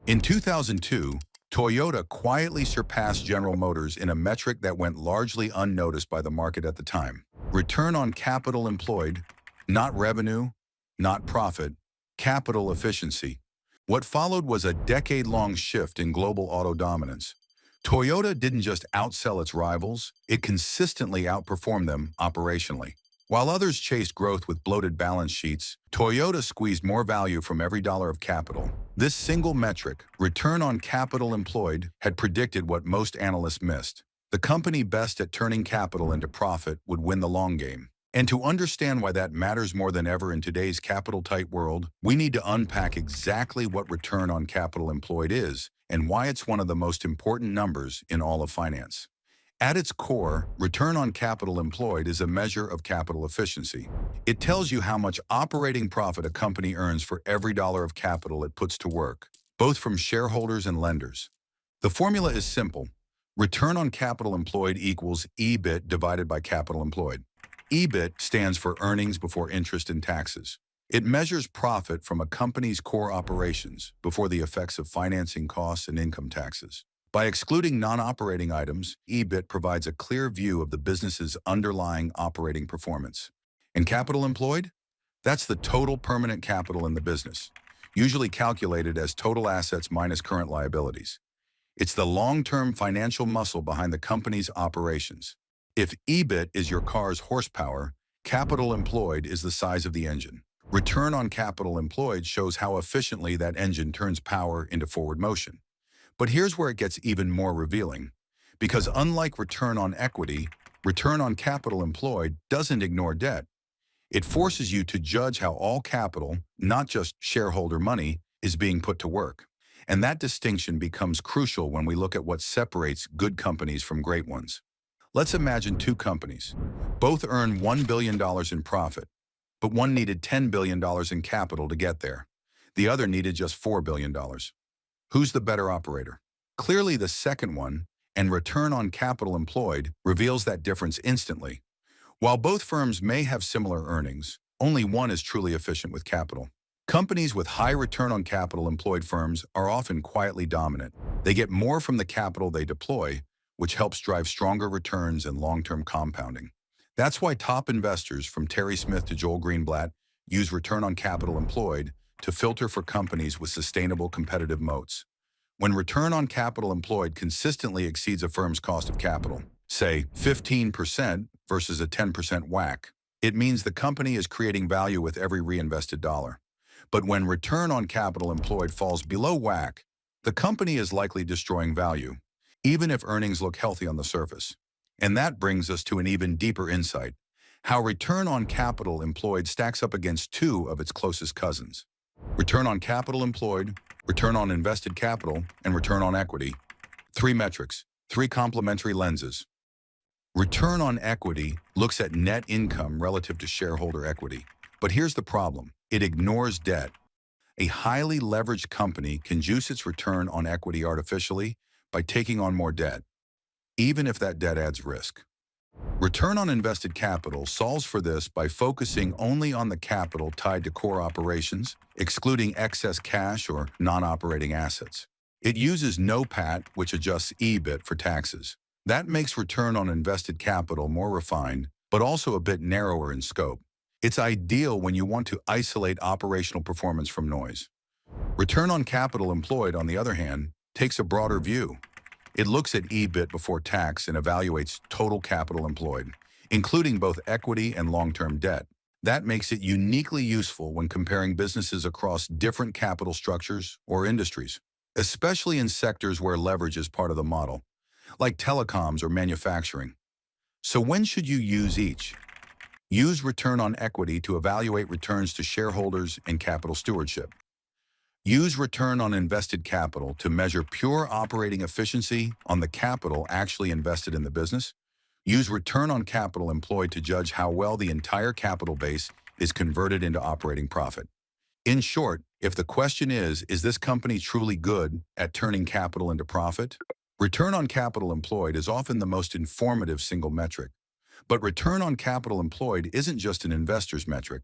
In 2002, Toyota quietly surpassed General Motors in a metric that went largely unnoticed by the market at the time. Return on capital employed, not revenue, not profit, capital efficiency. What followed was a decade-long shift in global auto dominance. Toyota didn't just outsell its rivals, it consistently outperformed them operationally. While others chased growth with bloated balance sheets, Toyota squeezed more value from every dollar of capital. This single metric, return on capital employed, had predicted what most analysts missed. The company best at turning capital into profit would win the long game. And to understand why that matters more than ever in today's capital-tight world, we need to unpack exactly what return on capital employed is and why it's one of the most important numbers in all of finance. At its core, return on capital employed is a measure of capital efficiency. It tells you how much operating profit a company earns for every dollar of capital it puts to work, both from shareholders and lenders. The formula is simple. Return on capital employed equals EBIT divided by capital employed. EBIT stands for earnings before interest and taxes. It measures profit from a company's core operations before the effects of financing costs and income taxes. By excluding non-operating items, EBIT provides a clear view of the business's underlying operating performance. And capital employed? That's the total permanent capital in the business, usually calculated as total assets minus current liabilities. It's the long-term financial muscle behind the company's operations. If EBIT is your car's horsepower, capital employed is the size of the engine. Return on capital employed shows how efficiently that engine turns power into forward motion. But here's where it gets even more revealing. Because unlike return on equity, return on capital employed doesn't ignore debt. It forces you to judge how all capital, not just shareholder money, is being put to work. And that distinction becomes crucial when we look at what separates good companies from great ones. Let's imagine two companies. Both earn $1 billion in profit, but one needed $10 billion in capital to get there. The other needed just $4 billion. Who's the better operator? Clearly the second one, and return on capital employed reveals that difference instantly. While both firms may have similar earnings, only one is truly efficient with capital. Companies with high return on capital employed firms are often quietly dominant. They get more from the capital they deploy, which helps drive stronger returns and long-term compounding. That's why top investors from Terry Smith to Joel Greenblatt use return on capital employed to filter for companies with sustainable competitive moats. When return on capital employed consistently exceeds a firm's cost of capital, say 15% versus a 10% WACC, it means the company is creating value with every reinvested dollar. But when return on capital employed falls below WACC, the company is likely destroying value, even if earnings look healthy on the surface. And that brings us to an even deeper insight: how return on capital employed stacks up against two of its closest cousins. Return on capital employed, return on invested capital, and return on equity. Three metrics, three complementary lenses. Return on equity looks at net income relative to shareholder equity. But here's the problem: it ignores debt. A highly leveraged company can juice its return on equity artificially by taking on more debt, even if that debt adds risk. Return on invested capital solves for this by focusing only on the capital tied to core operations, excluding excess cash or non-operating assets. It uses NOPAT, which adjusts EBIT for taxes. That makes return on invested capital more refined, but also a bit narrower in scope. It's ideal when you want to isolate operational performance from noise. Return on capital employed, on the other hand, takes a broader view. It looks at EBIT before tax and evaluates total capital employed, including both equity and long-term debt. That makes it uniquely useful when comparing businesses across different capital structures or industries, especially in sectors where leverage is part of the model, like telecoms or manufacturing. So when should you use each? Use return on equity to evaluate returns to shareholders and capital stewardship. Use return on invested capital to measure pure operating efficiency on the capital actually invested in the business. Use return on capital employed to judge how well the entire capital base is converted into operating profit. In short, if the question is this company truly good at turning capital into profit? Return on capital employed is often the most informative single metric. But return on capital employed isn't just an investor's metric.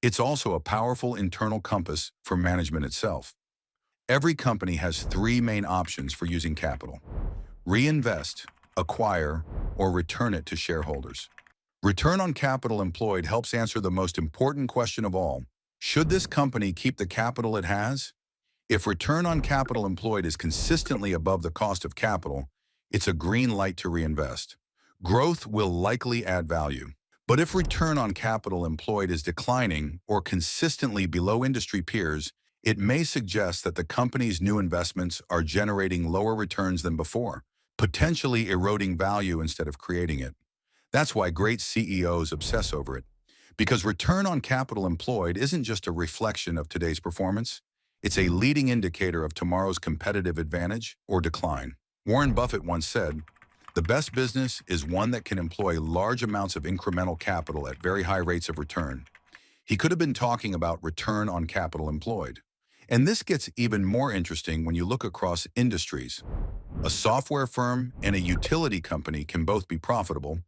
It's also a powerful internal compass for management itself. Every company has three main options for using capital: reinvest, acquire, or return it to shareholders. Return on capital employed helps answer the most important question of all. Should this company keep the capital it has? If return on capital employed is consistently above the cost of capital, it's a green light to reinvest. Growth will likely add value. But if return on capital employed is declining or consistently below industry peers, it may suggest that the company's new investments are generating lower returns than before, potentially eroding value instead of creating it. That's why great CEOs obsess over it. Because return on capital employed isn't just a reflection of today's performance, it's a leading indicator of tomorrow's competitive advantage or decline. Warren Buffett once said, "The best business is one that can employ large amounts of incremental capital at very high rates of return." He could have been talking about return on capital employed. And this gets even more interesting when you look across industries. A software firm and a utility company can both be profitable,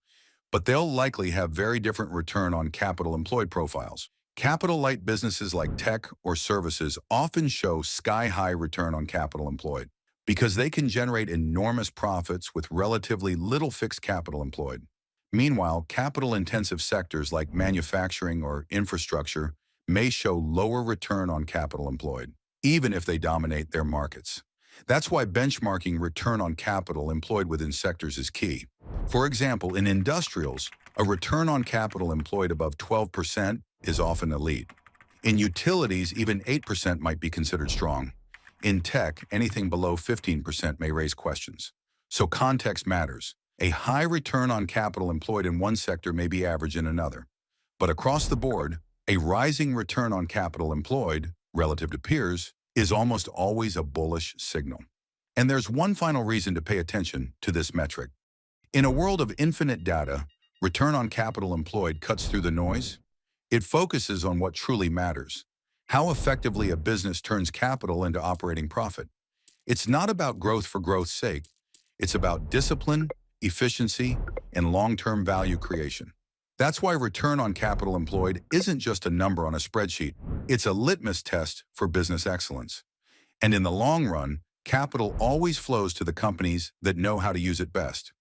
but they'll likely have very different return on capital employed profiles. Capital-light businesses like tech or services often show sky-high return on capital employed because they can generate enormous profits with relatively little fixed capital employed. Meanwhile, capital-intensive sectors like manufacturing or infrastructure may show lower return on capital employed, even if they dominate their markets. That's why benchmarking return on capital employed within sectors is key. For example, in industrials, a return on capital employed above 12% is often elite. In utilities, even 8% might be considered strong. In tech, anything below 15% may raise questions. So context matters. A high return on capital employed in one sector may be average in another. But across the board, a rising return on capital employed, relative to peers, is almost always a bullish signal. And there's one final reason to pay attention to this metric. In a world of infinite data, return on capital employed cuts through the noise. It focuses on what truly matters: how effectively a business turns capital into operating profit. It's not about growth for growth's sake. It's about discipline, efficiency, and long-term value creation. That's why return on capital employed isn't just a number on a spreadsheet. It's a litmus test for business excellence. And in the long run, capital always flows to the companies that know how to use it best.